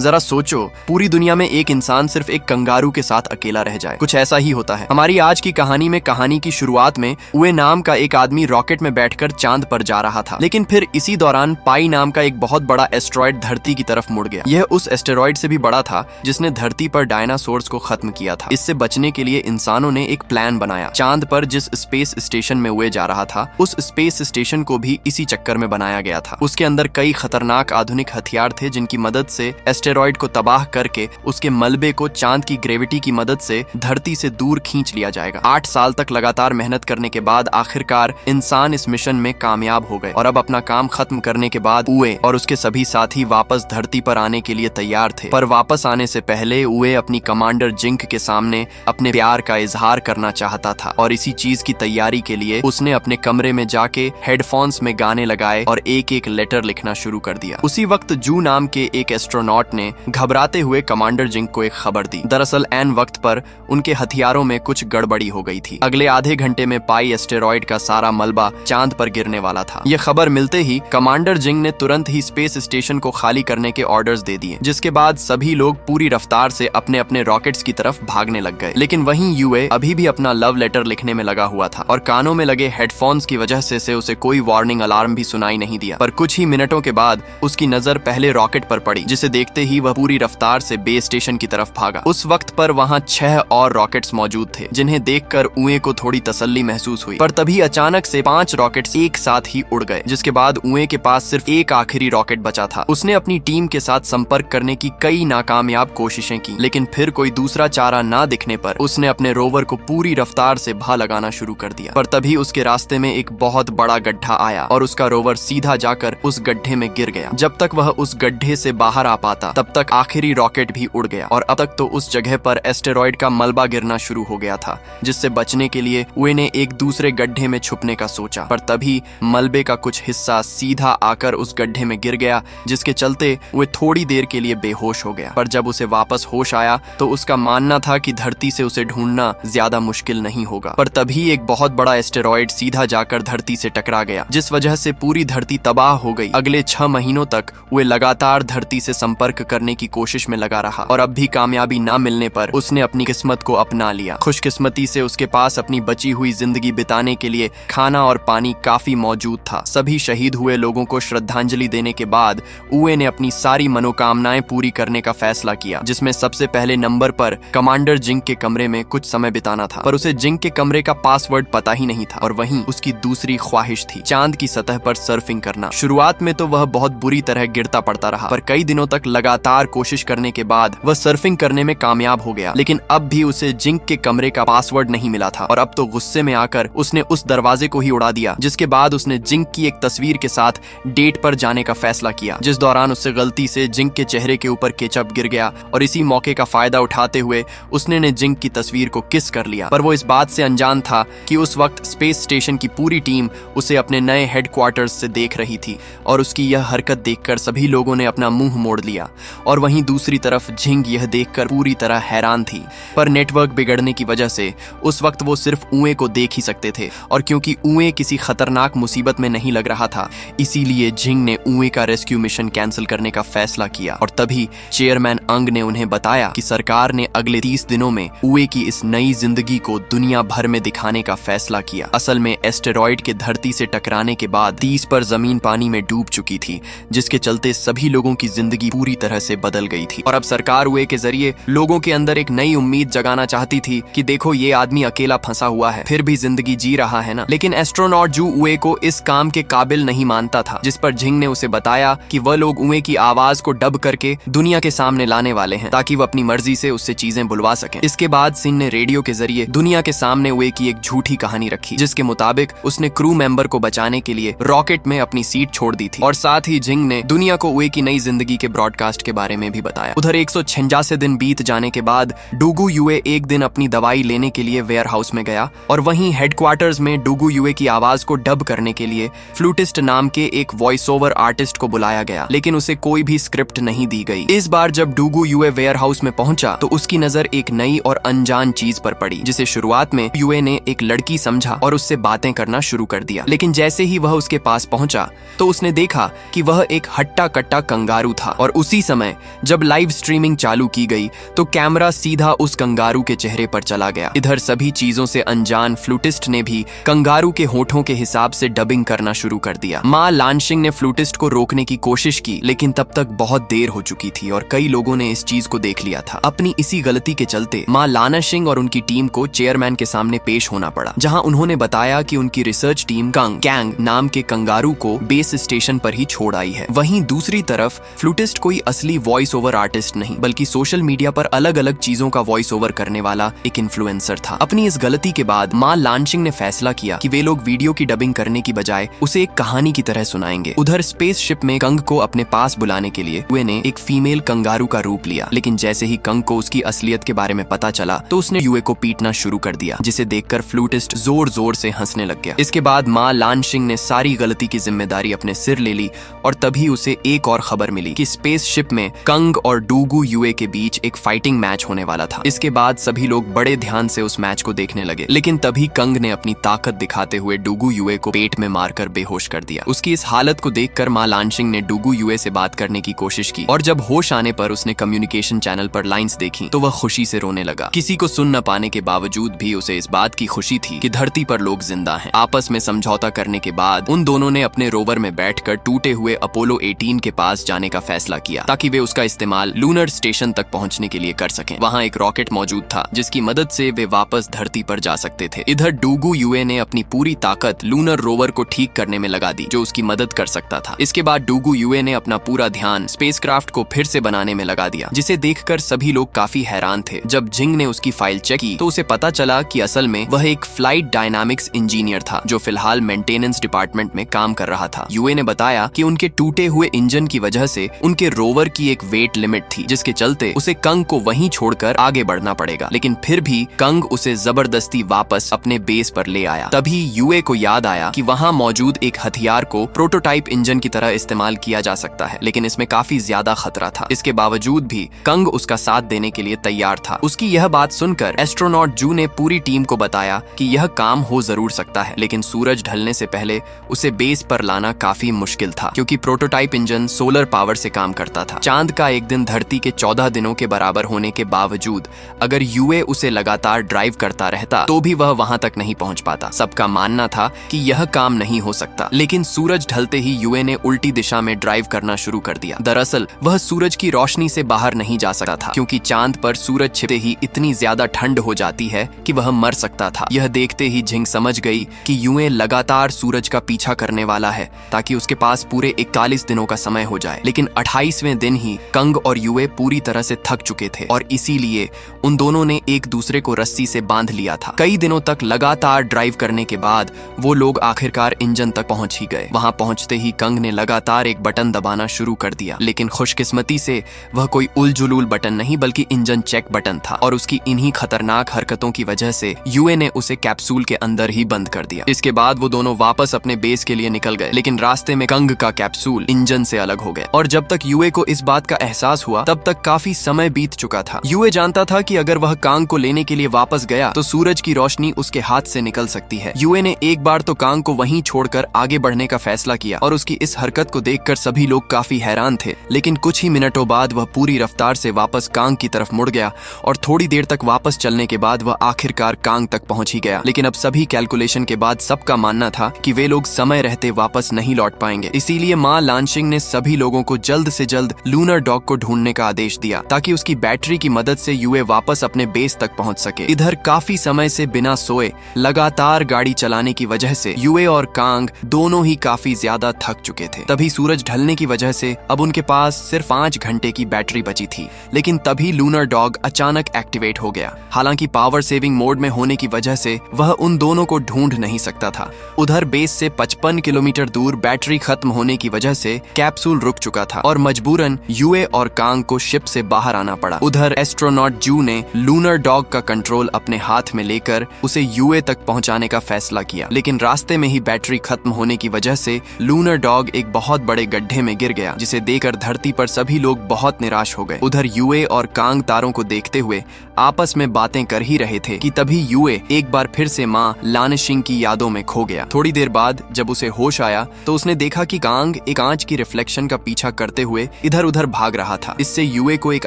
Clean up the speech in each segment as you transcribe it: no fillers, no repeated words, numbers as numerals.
जरा सोचो, पूरी दुनिया में एक इंसान सिर्फ एक कंगारू के साथ अकेला रह जाए। कुछ ऐसा ही होता है। हमारी आज की कहानी में कहानी की शुरुआत में उए नाम का एक आदमी रॉकेट में बैठकर चांद पर जा रहा था, लेकिन फिर इसी दौरान पाई नाम का एक बहुत बड़ा एस्टेरॉयड धरती की तरफ मुड़ गया। यह उस एस्टेरॉयड से भी बड़ा था जिसने धरती पर डायनासोर्स को खत्म किया था। इससे बचने के लिए इंसानों ने एक प्लान बनाया। चांद पर जिस स्पेस स्टेशन में उए जा रहा था, उस स्पेस स्टेशन को भी इसी चक्कर में बनाया गया था। उसके अंदर कई खतरनाक आधुनिक हथियार थे जिनकी मदद से एस्टेरॉयड को तबाह करके उसके मलबे को चांद की ग्रेविटी की मदद से धरती से दूर खींच लिया जाएगा। 8 साल तक लगातार मेहनत करने के बाद आखिरकार इंसान इस मिशन में कामयाब हो गए और अब अपना काम खत्म करने के बाद उए और उसके सभी साथी वापस धरती पर आने के लिए तैयार थे। पर वापस आने से पहले उए अपनी कमांडर जिंक के सामने अपने प्यार का इजहार करना चाहता था और इसी चीज की तैयारी के लिए उसने अपने कमरे में जाके हेडफोन्स में गाने लगाए और एक एक लेटर लिखना शुरू कर दिया। उसी वक्त जू नाम के एक एस्ट्रोनॉट ने घबराते हुए कमांडर जिंक को एक खबर दी। दरअसल ऐन वक्त पर उनके हथियारों में कुछ गड़बड़ी हो गई थी। अगले आधे घंटे में पाई एस्टेरॉयड का सारा मलबा चांद पर गिरने वाला था। यह खबर मिलते ही कमांडर जिंग ने तुरंत ही स्पेस स्टेशन को खाली करने के ऑर्डर्स दे दिए, जिसके बाद सभी लोग पूरी रफ्तार से अपने अपने रॉकेट्स की तरफ भागने लग गए। लेकिन वहीं यूए अभी भी अपना लव लेटर लिखने में लगा हुआ था और कानों में लगे हेडफोन्स की वजह से उसे कोई वार्निंग अलार्म भी सुनाई नहीं दिया। पर कुछ ही मिनटों के बाद उसकी नजर पहले रॉकेट पर पड़ी, जिसे देखते ही वह पूरी रफ्तार से बेस स्टेशन की तरफ भागा। उस वक्त पर वहां 6 और रॉकेट्स मौजूद थे, जिन्हें देखकर उए को थोड़ी तसल्ली महसूस हुई। पर तभी अचानक से 5 रॉकेट्स एक साथ ही उड़ गए, जिसके बाद उए के पास सिर्फ एक आखिरी रॉकेट बचा था। उसने अपनी टीम के साथ संपर्क करने की कई नाकामयाब कोशिशें की, लेकिन फिर कोई दूसरा चारा ना दिखने पर उसने अपने रोवर को पूरी रफ्तार से भा लगाना शुरू कर दिया। पर तभी उसके रास्ते में एक बहुत बड़ा गड्ढा आया और उसका रोवर सीधा जाकर उस गड्ढे में गिर गया। जब तक वह उस गड्ढे से बाहर आ पाता, तब तक आखिरी रॉकेट भी उड़ गया और अब तक तो उस जगह पर एस्टेरॉयड का मलबा गिरना शुरू हो गया था, जिससे बचने के लिए उए ने एक दूसरे गड्ढे में छुपने का सोचा। पर तभी मलबे का कुछ हिस्सा सीधा आकर उस गड्ढे में गिर गया, जिसके चलते वो थोड़ी देर के लिए बेहोश हो गया। पर जब उसे वापस होश आया तो उसका मानना था कि धरती से उसे ढूंढना ज्यादा मुश्किल नहीं होगा। पर तभी एक बहुत बड़ा एस्टेरॉयड सीधा जाकर धरती से टकरा गया, जिस वजह से पूरी धरती तबाह हो गई। अगले 6 महीनों तक वे लगातार धरती से संपर्क करने की कोशिश में लगा रहा और अब भी कामयाबी ना मिलने पर उसने अपनी किस्मत को अपना लिया। खुशकिस्मती से उसके पास अपनी बची हुई जिंदगी बिताने के लिए खाना और पानी काफी मौजूद था। सभी शहीद हुए लोगों को श्रद्धांजलि देने के बाद उए ने अपनी सारी मनोकामनाएं पूरी करने का फैसला किया, जिसमें सबसे पहले नंबर पर कमांडर जिंक के कमरे में कुछ समय बिताना था। पर उसे जिंक के कमरे का पासवर्ड पता ही नहीं था और वहीं उसकी दूसरी ख्वाहिश थी चांद की सतह पर सर्फिंग करना। शुरुआत में तो वह बहुत बुरी तरह गिरता पड़ता रहा, पर कई दिनों तक लगातार कोशिश करने के बाद वह सर्फिंग करने में कामयाब हो गया। लेकिन अब भी उसे जिंक के कमरे का पासवर्ड नहीं मिला था और अब तो गुस्से में आकर उसने उस दरवाजे को ही उड़ा दिया, जिसके बाद उसने जिंक की एक तस्वीर के साथ डेट पर जाने का फैसला किया, जिस दौरान उससे गलती से जिंक के चेहरे के ऊपर केचप गिर गया और इसी मौके का फायदा उठाते हुए उसने जिंक की तस्वीर को किस कर लिया। पर वो इस बात से अनजान था कि उस वक्त स्पेस स्टेशन की पूरी टीम उसे अपने नए हेडक्वार्टर्स से देख रही थी और उसकी यह हरकत देखकर सभी लोगों ने अपना मुंह मोड़ लिया। और वहीं दूसरी तरफ जिंग यह देखकर पूरी तरह हैरान थी, पर नेटवर्क बिगड़ने की वजह से उस वक्त वो सिर्फ उए को देख ही सकते थे और क्योंकि उए किसी खतरनाक मुसीबत में नहीं लग रहा था, इसीलिए जिंग ने उए का रेस्क्यू मिशन कैंसिल करने का फैसला किया। और तभी चेयरमैन अंग ने उन्हें बताया कि सरकार ने अगले 30 दिनों में उए की इस नई जिंदगी को दुनिया भर में दिखाने का फैसला किया। असल में एस्टेरॉयड के धरती से टकराने के बाद 30 पर जमीन पानी में डूब चुकी थी, जिसके चलते सभी लोगों की जिंदगी पूरी तरह से बदल गई थी। और अब सरकार उए के जरिए लोगों के अंदर एक नई उम्मीद जगाना चाहती थी कि देखो ये आदमी अकेला फंसा हुआ है, फिर भी जिंदगी जी रहा है ना। लेकिन एस्ट्रोनॉट जू उए को इस काम के काबिल नहीं मानता था, जिस पर जिंग ने उसे बताया कि वह लोग उए की आवाज को डब करके दुनिया के सामने लाने वाले हैं ताकि वह अपनी मर्जी से उससे चीजें बुलवा सकें। इसके बाद सिन ने रेडियो के जरिए दुनिया के सामने उए की एक झूठी कहानी रखी, जिसके मुताबिक उसने क्रू मेंबर को बचाने के लिए रॉकेट में अपनी सीट छोड़ दी थी। और साथ ही जिंग ने दुनिया को उए की नई जिंदगी के ब्रॉडकास्ट के बारे में भी बताया। उधर 186 दिन बीत जाने के बाद डूगू यूए एक दिन अपनी दवाई लेने के लिए वेयर हाउस में गया और वहीं हेडक्वार्टर्स में डूगू यूए की आवाज को डब करने के लिए फ्लूटिस्ट नाम के एक वॉइस ओवर आर्टिस्ट को बुलाया गया, लेकिन उसे कोई भी स्क्रिप्ट नहीं दी गई। इस बार जब डूगू यूए वेयर हाउस में पहुंचा तो उसकी नजर एक नई और अनजान चीज पर पड़ी, जिसे शुरुआत में यूए ने एक लड़की समझा और उससे बातें करना शुरू कर दिया। लेकिन जैसे ही वह उसके पास पहुंचा तो उसने देखा कि वह एक हट्टा कट्टा कंगारू था और उसी समय जब लाइव स्ट्रीमिंग चालू की गई तो कैमरा सीधा उस कंगारू के चेहरे पर चला गया। इधर सभी चीजों से अनजान फ्लूटिस्ट ने भी कंगारू के होठों के हिसाब से डबिंग करना शुरू कर दिया। मां लानशिंग ने फ्लूटिस्ट को रोकने की कोशिश की, लेकिन तब तक बहुत देर हो चुकी थी और कई लोगों ने इस चीज को देख लिया था। अपनी इसी गलती के चलते मां लानशिंग और उनकी टीम को चेयरमैन के सामने पेश होना पड़ा, जहां उन्होंने बताया कि उनकी रिसर्च टीम कैंग नाम के कंगारू को बेस स्टेशन पर ही छोड़ आई है। वहीं दूसरी तरफ फ्लूटिस्ट कोई असली वॉइस ओवर आर्टिस्ट नहीं, बल्कि सोशल मीडिया पर अलग अलग चीजों का वॉइस ओवर करने वाला एक इन्फ्लुएंसर था। अपनी इस गलती के बाद मां लानशिंग ने फैसला किया कि वे लोग वीडियो की डबिंग करने की बजाय उसे एक कहानी की तरह सुनाएंगे। उधर स्पेसशिप में कंग को अपने पास बुलाने के लिए यूए ने एक फीमेल कंगारू का रूप लिया, लेकिन जैसे ही कंग को उसकी असलियत के बारे में पता चला तो उसने यूए को पीटना शुरू कर दिया, जिसे देखकर फ्लूटिस्ट जोर जोर से हंसने लग गया। इसके बाद मां लानशिंग ने सारी गलती की जिम्मेदारी अपने सिर ले ली और तभी उसे एक और खबर मिली कि स्पेसशिप में कंग और डूगू यूए के बीच एक फाइटिंग मैच होने वाला था। इसके बाद सभी लोग बड़े ध्यान से उस मैच को देखने लगे, लेकिन तभी कंग ने अपनी ताकत दिखाते हुए डूगू यूए को पेट में मारकर बेहोश कर दिया। उसकी इस हालत को देखकर मां लानशिंग ने डूगू यूए से बात करने की कोशिश की और जब होश आने पर उसने कम्युनिकेशन चैनल पर लाइंस देखी तो वह खुशी से रोने लगा। किसी को सुन न पाने के बावजूद भी उसे इस बात की खुशी थी कि धरती पर लोग जिंदा हैं। आपस में समझौता करने के बाद उन दोनों ने अपने रोवर में बैठकर टूटे हुए अपोलो 18 के पास जाने का फैसला किया, ताकि वे उसका इस्तेमाल लूनर स्टेशन तक पहुंचने के लिए कर सकें। वहां एक रॉकेट मौजूद था जिसकी मदद से वे वापस धरती पर जा सकते थे। इधर डूगू यूए ने अपनी पूरी ताकत लूनर रोवर को ठीक करने में लगा दी, जो उसकी मदद कर सकता था। इसके बाद डूगू यूए ने अपना पूरा ध्यान स्पेसक्राफ्ट को फिर से बनाने में लगा दिया, जिसे देखकर सभी लोग काफी हैरान थे। जब जिंग ने उसकी फाइल चेक की तो उसे पता चला कि असल में वह एक फ्लाइट डायनामिक्स इंजीनियर था, जो फिलहाल मेंटेनेंस डिपार्टमेंट में काम कर रहा था। यूए ने बताया कि उनके टूटे हुए इंजन की वजह से उनके रोवर की एक वेट लिमिट थी, जिसके चलते उसे कंग को वहीं छोड़कर आगे बढ़ना पड़ेगा, लेकिन फिर भी कंग उसे जबरदस्ती वापस अपने बेस पर ले आया। तभी यूए को याद आया कि वहां मौजूद एक हथियार को प्रोटोटाइप इंजन की तरह इस्तेमाल किया जा सकता है, लेकिन इसमें काफी ज्यादा खतरा था। इसके बावजूद भी कंग उसका साथ देने के लिए तैयार था। उसकी यह बात सुनकर एस्ट्रोनॉट जू ने पूरी टीम को बताया कि यह काम हो जरूर सकता है, लेकिन सूरज ढलने से पहले उसे बेस पर लाना काफी मुश्किल था, क्योंकि प्रोटोटाइप इंजन सोलर पावर से काम करता था। चांद का एक दिन धरती के 14 दिनों के बराबर होने के बावजूद अगर यूए उसे लगातार ड्राइव करता रहता तो भी वह वहां तक नहीं पहुंच पाता। सबका मानना था कि यह काम नहीं हो सकता, लेकिन सूरज ढलते ही यूए ने उल्टी दिशा में ड्राइव करना शुरू कर दिया। दरअसल वह सूरज की रोशनी से बाहर नहीं जा सकता था, क्योंकि चांद पर सूरज छिपते ही इतनी ज्यादा ठंड हो जाती है कि वह मर सकता था। यह देखते ही जिंग समझ गई कि यूए लगातार सूरज का पीछा करने वाला है, ताकि उसके पास पूरे 41 दिनों का समय हो जाए। लेकिन 28वें दिन ही कंग और यूए पूरी तरह से थक चुके थे और इसीलिए उन दोनों ने एक दूसरे को रस्सी से बांध लिया था। कई दिनों तक लगातार ड्राइव करने के बाद वो लोग आखिरकार इंजन तक पहुंच ही गए। वहां पहुंचते ही कंग ने लगातार एक बटन दबाना शुरू कर दिया, लेकिन खुशकिस्मती से वह कोई उलझुलूल बटन नहीं बल्कि इंजन चेक बटन था, और उसकी इन्हीं खतरनाक हरकतों की वजह से यूए ने उसे कैप्सूल के अंदर ही बंद कर दिया। इसके बाद वो दोनों वापस अपने बेस के लिए निकल गए, लेकिन रास्ते में कंग का कैप्सूल इंजन से अलग हो गया। और जब तक यूए को इस बात का एहसास हुआ तब तक काफी समय बीत चुका था। यूए जानता था कि अगर वह कांग को लेने के लिए वापस गया तो सूरज की रोशनी उसके हाथ से निकल सकती है। यूए ने एक बार तो कांग को वहीं छोड़कर आगे बढ़ने का फैसला किया, और उसकी इस हरकत को देखकर सभी लोग काफी हैरान थे। लेकिन कुछ ही मिनटों बाद वह पूरी रफ्तार से वापस कांग की तरफ मुड़ गया, और थोड़ी देर तक वापस चलने के बाद वह आखिरकार कांग तक पहुंच ही गया। लेकिन अब सभी कैलकुलेशन के बाद सबका मानना था कि वे लोग समय रहते वापस नहीं लौट पाएंगे। इसीलिए मां लानशिंग ने सभी लोगों को जल्द से जल्द लूनर डॉग को ढूंढने का आदेश दिया, ताकि उसकी बैटरी की मदद से यूए वापस अपने बेस तक पहुंच सके। इधर काफी समय से बिना सोए लगातार गाड़ी चलाने की वजह से यूए और कांग दोनों ही काफी ज्यादा थक चुके थे। तभी सूरज ढलने की वजह से अब उनके पास सिर्फ 5 घंटे की बैटरी बची थी, लेकिन तभी लूनर डॉग अचानक एक्टिवेट हो गया। हालांकि पावर सेविंग मोड में होने की वजह से वह उन दोनों को ढूंढ नहीं सकता था। उधर बेस से 55 किलोमीटर दूर बैटरी खत्म होने की वजह से कैप्सूल रुक चुका था और मजबूरन यूए और कांग को शिप से बाहर आना पड़ा। उधर एस्ट्रोनॉट जू ने लूनर डॉग का कंट्रोल अपने हाथ में लेकर उसे यूए तक पहुंचाने का फैसला किया, लेकिन रास्ते में ही बैटरी खत्म होने की वजह से लूनर डॉग एक बहुत बड़े गड्ढे में गिर गया, जिसे देखकर धरती पर सभी लोग बहुत निराश हो गए। उधर यूए और कांग तारों को देखते हुए आपस में बातें कर ही रहे थे कि तभी यूए एक बार फिर से मां लानशिंग की यादों में खो गया। थोड़ी देर बाद जब उसे होश आया तो उसने देखा कि कांग एक कांच की रिफ्लेक्शन का पीछा करते हुए इधर उधर भाग रहा था। इससे यूए को एक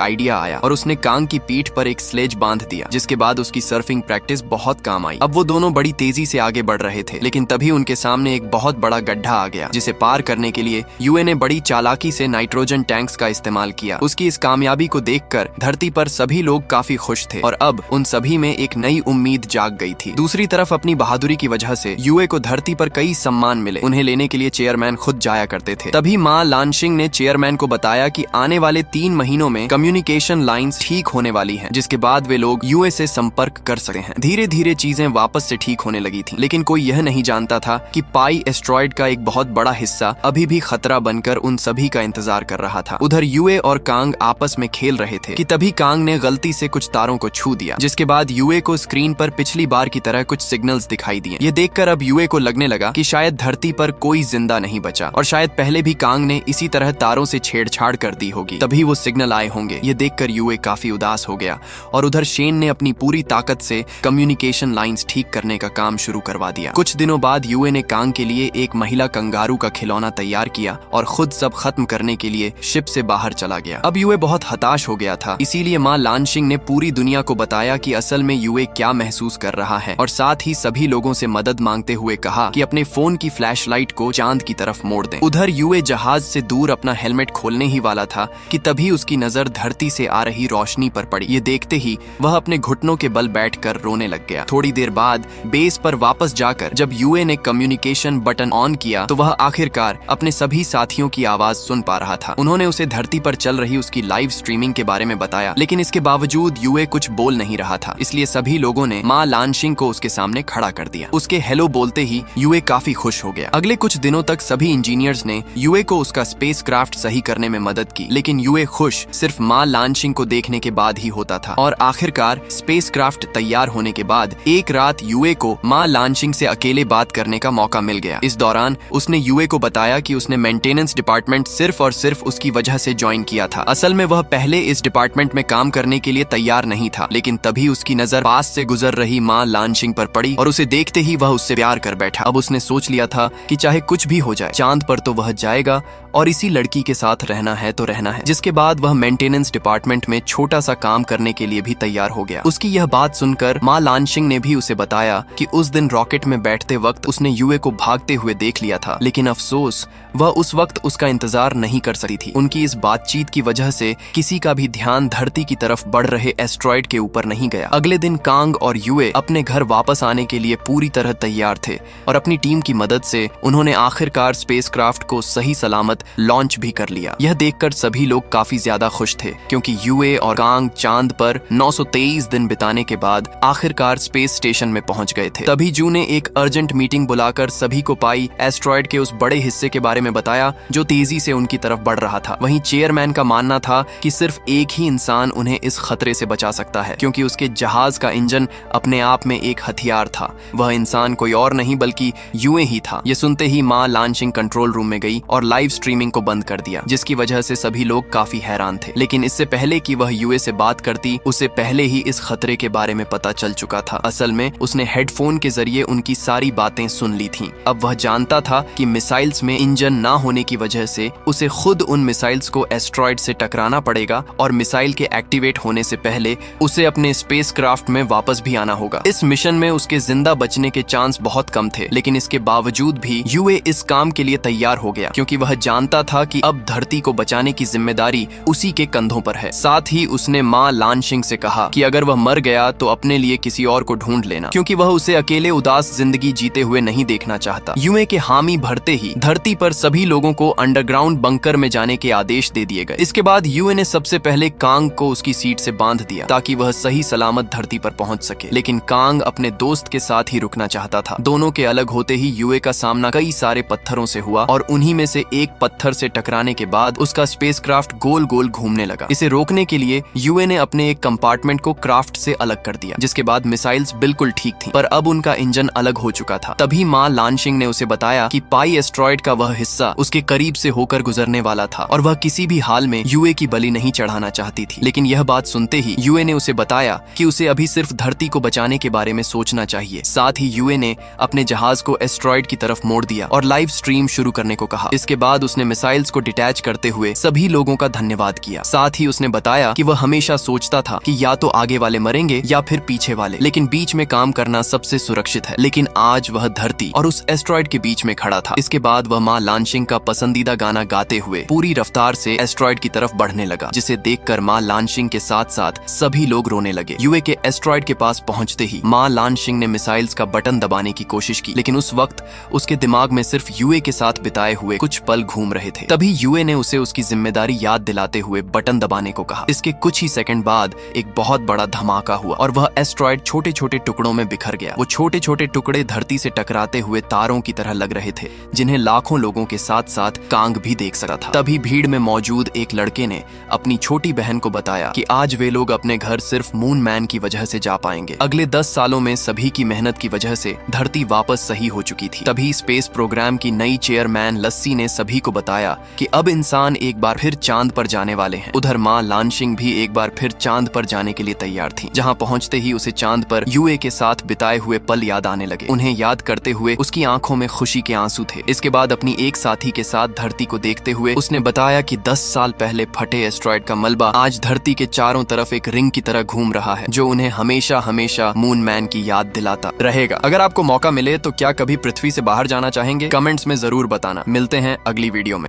आइडिया आया और उसने कांग की पीठ पर एक स्लेज बांध दिया, जिसके बाद उसकी सर्फिंग प्रैक्टिस बहुत काम आई। अब वो दोनों बड़ी तेजी से आगे बढ़ रहे थे, लेकिन तभी उनके सामने एक बहुत बड़ा गड्ढा आ गया, जिसे पार करने के लिए यूए ने बड़ी चालाकी से नाइट्रोजन टैंक्स का इस्तेमाल किया। उसकी इस कामयाबी को देखकर धरती पर सभी लोग काफी खुश थे और अब उन सभी में एक नई उम्मीद जाग गई थी। दूसरी तरफ अपनी बहादुरी की वजह से यूए को धरती पर कई सम्मान मिले। उन्हें लेने के लिए चेयरमैन खुद जाया करते थे। तभी माँ लानशिंग ने चेयरमैन को बताया कि आने वाले 3 महीनों में कम्युनिकेशन लाइंस ठीक होने वाली हैं, जिसके बाद वे लोग यूए से संपर्क कर सकते हैं। धीरे धीरे चीजें वापस से ठीक होने लगी थी, लेकिन कोई यह नहीं जानता था कि पाई एस्ट्रॉयड का एक बहुत बड़ा हिस्सा अभी भी खतरा बनकर उन सभी का इंतजार कर रहा था। उधर यूए और कांग आपस में खेल रहे थे कि तभी कांग ने गलती से कुछ तारों को छू दिया, जिसके बाद यूए को स्क्रीन पर पिछली बार की तरह कुछ सिग्नल्स दिखाई दिए। ये देखकर अब यूए को लगने लगा कि शायद धरती पर कोई जिंदा नहीं बचा और शायद पहले भी कांग ने इसी तरह तारों से छेड़छाड़ कर दी होगी, तभी वो सिग्नल आए होंगे। ये देखकर यूए काफी उदास हो गया और उधर शेन ने अपनी पूरी ताकत से कम्युनिकेशन लाइंस ठीक करने का काम शुरू करवा दिया। कुछ दिनों बाद यूए ने कांग के लिए एक महिला कंगारू का खिलौना तैयार किया और खुद सब खत्म करने के लिए शिप से बाहर चला गया। अब यूए बहुत हताश हो गया था, इसीलिए माँ लानशिंग ने पूरी दुनिया को बताया कि असल में यूए क्या महसूस कर रहा है और साथ ही सभी लोगों से मदद मांगते हुए कहा कि अपने फोन की फ्लैशलाइट को चांद की तरफ मोड़ दें। उधर यूए जहाज से दूर अपना हेलमेट खोलने ही वाला था कि तभी उसकी नजर धरती से आ रही रोशनी पर पड़ी। ये देखते ही वह अपने घुटनों के बल बैठकर रोने लग गया। थोड़ी देर बाद बेस पर वापस जाकर जब यूए ने कम्युनिकेशन बटन ऑन किया तो वह आखिरकार अपने सभी साथियों की आवाज सुन पा रहा था। उन्होंने उसे धरती पर चल रही उसकी लाइव स्ट्रीमिंग के बारे में बताया, लेकिन इसके बावजूद यूए कुछ बोल नहीं रहा था। इसलिए सभी लोगों ने माँ लानशिंग को उसके सामने खड़ा कर दिया। उसके हेलो बोलते ही यूए काफी खुश हो गया। अगले कुछ दिनों तक सभी इंजीनियर्स ने यूए को उसका स्पेसक्राफ्ट सही करने में मदद की, लेकिन यूए खुश सिर्फ माँ लानशिंग को देखने के बाद ही होता था। और आखिरकार स्पेसक्राफ्ट तैयार होने के बाद एक रात यूए को माँ लानशिंग से अकेले बात करने का मौका मिल गया। इस दौरान उसने यूए को बताया कि उसने मेंटेनेंस डिपार्टमेंट सिर्फ और सिर्फ उसकी वजह से ज्वाइन किया था। असल में वह पहले इस डिपार्टमेंट में काम करने के लिए तैयार नहीं था, लेकिन तभी उसकी नजर पास से गुजर रही माँ लानशिंग पर पड़ी और उसे देखते ही वह उससे प्यार कर बैठा। अब उसने सोच लिया था कि चाहे कुछ भी हो जाए, चांद पर तो वह जाएगा और इसी लड़की के साथ रहना है तो रहना है। जिसके बाद वह मेंटेनेंस डिपार्टमेंट में छोटा सा काम करने के लिए भी तैयार हो गया। उसकी यह बात सुनकर माँ लानशिंग ने भी उसे बताया कि उस दिन रॉकेट में बैठते वक्त उसने यूए को भागते हुए देख लिया था, लेकिन अफसोस वह उस वक्त उसका इंतजार नहीं कर सकती थी। उनकी इस बातचीत की वजह से किसी का भी ध्यान धरती की तरफ बढ़ रहे एस्ट्रॉयड के ऊपर नहीं गया। अगले दिन कांग और यूए अपने घर वापस आने के लिए पूरी तरह तैयार थे और अपनी टीम की मदद से उन्होंने आखिरकार स्पेसक्राफ्ट को सही सलामत लॉन्च भी कर लिया। यह देखकर सभी लोग काफी ज्यादा खुश थे, क्योंकि यूए और कांग चांद पर 923 दिन बिताने के बाद आखिरकार स्पेस स्टेशन में पहुंच गए थे। तभी जू ने एक अर्जेंट मीटिंग बुलाकर सभी को पाई एस्ट्रॉयड के उस बड़े हिस्से के बारे में बताया जो तेजी से उनकी तरफ बढ़ रहा था। वहीं चेयरमैन का मानना था कि सिर्फ एक ही इंसान उन्हें इस खतरे से बचा सकता है, क्योंकि उसके जहाज का इंजन अपने आप में एक हथियार था। वह इंसान कोई और नहीं बल्कि यूए ही था। ये सुनते ही माँ लानशिंग कंट्रोल रूम में गई और लाइव स्ट्रीमिंग को बंद कर दिया, जिसकी वजह से सभी लोग काफी हैरान थे। लेकिन इससे पहले कि वह यूए से बात करती, उसे पहले ही इस खतरे के बारे में पता चल चुका था। असल में उसने हेडफोन के जरिए उनकी सारी बातें सुन ली थीं। अब वह जानता था कि मिसाइल्स में इंजन ना होने की वजह से उसे खुद उन मिसाइल्स को एस्ट्रॉयड से टकराना पड़ेगा और मिसाइल के एक्टिवेट होने से पहले उसे अपने स्पेसक्राफ्ट में वापस भी आना होगा। इस मिशन में उसके जिंदा बचने के चांस बहुत कम थे, लेकिन इसके बावजूद भी यूए इस काम के लिए तैयार हो गया, क्योंकि वह जानता था कि अब धरती को बचाने की जिम्मेदारी उसी के कंधों पर है। साथ ही उसने माँ लानशिंग से कहा कि अगर वह मर गया तो अपने लिए किसी और को ढूंढ लेना, क्योंकि वह उसे अकेले उदास जिंदगी जीते हुए नहीं देखना चाहता। यूए के हामी भरते ही धरती पर सभी लोगों को अंडरग्राउंड बंकर में जाने के आदेश दे दिए गए। इसके बाद यूए ने सबसे पहले कांग को उसकी सीट से बांध दिया ताकि वह सही सलामत धरती पर पहुंच सके, लेकिन कांग अपने दोस्त के साथ ही रुकना चाहता था। दोनों के अलग होते ही यूए का सामना कई सारे पत्थरों से हुआ और उन्हीं में से एक पत्थर से टकराने के बाद उसका स्पेसक्राफ्ट गोल गोल घूमने लगा। इसे रोकने के लिए यूए ने अपने एक कंपार्टमेंट को क्राफ्ट से अलग कर दिया, जिसके बाद मिसाइल्स बिल्कुल ठीक थी, पर अब उनका इंजन अलग हो चुका था। तभी माँ लानशिंग ने उसे बताया कि पाई एस्ट्रॉयड का वह हिस्सा उसके करीब से होकर गुजरने वाला था और वह किसी भी हाल में यूए की बलि नहीं चढ़ाना चाहती थी। लेकिन यह बात सुनते ही यूए ने उसे बताया कि उसे अभी सिर्फ धरती को बचाने के बारे में सोचना चाहिए। साथ ही यूए ने अपने जहाज को एस्ट्रॉयड की तरफ मोड़ दिया और लाइव स्ट्रीम शुरू करने को कहा। इसके बाद उसने मिसाइल्स को डिटैच करते हुए सभी लोगों का धन्यवाद किया। साथ ही उसने बताया कि वह हमेशा सोचता था कि या तो आगे वाले मरेंगे या फिर पीछे वाले, लेकिन बीच में काम करना सबसे सुरक्षित है। लेकिन आज वह धरती और उस एस्ट्रॉयड के बीच में खड़ा था। इसके बाद वह मां लानशिंग का पसंदीदा गाना गाते हुए पूरी रफ्तार से एस्ट्रॉयड की तरफ बढ़ने लगा, जिसे देखकर मां लानशिंग के साथ साथ सभी लोग रोने लगे। यूए के एस्ट्रॉयड के पास पहुंचते ही मां लानशिंग ने मिसाइल्स का बटन दबाने की कोशिश की, लेकिन उस वक्त उसके दिमाग में सिर्फ यूए के साथ बिताए हुए कुछ पल घूम रहे थे। तभी यूए ने उसे उसकी जिम्मेदारी याद दिलाते हुए बटन दबाने को कहा। इसके कुछ ही सेकंड बाद एक बहुत बड़ा धमाका हुआ और वह एस्ट्रॉयड छोटे छोटे टुकड़ों में बिखर गया। वो छोटे छोटे टुकड़े धरती से टकराते हुए तारों की तरह लग रहे थे, जिन्हें लाखों लोगों के साथ साथ कांग भी देख सकता था। तभी भीड़ में मौजूद एक लड़के ने अपनी छोटी बहन को बताया कि आज वे लोग अपने घर सिर्फ मून मैन की वजह से जा पाएंगे। अगले 10 सालों में सभी की मेहनत की वजह से धरती वापस सही हो चुकी थी। तभी स्पेस प्रोग्राम की नई चेयरमैन लस्सी ने सभी को बताया कि अब इंसान एक बार फिर चांद पर जाने वाले हैं। उधर मां लानशिंग भी एक बार फिर चांद पर जाने के लिए तैयार थी। जहां पहुंचते ही उसे चांद पर यूए के साथ बिताए हुए पल याद आने लगे। उन्हें याद करते हुए उसकी आंखों में खुशी के आंसू थे। इसके बाद अपनी एक साथी के साथ धरती को देखते हुए उसने बताया कि 10 साल पहले फटे एस्ट्रॉयड का मलबा आज धरती के चारों तरफ एक रिंग की तरह घूम रहा है, जो उन्हें हमेशा हमेशा मून मैन की याद दिलाता रहेगा। अगर आपको मौका मिले तो क्या कभी पृथ्वी से बाहर जाना चाहेंगे? कमेंट्स में जरूर बताना। मिलते हैं अगली वीडियो में।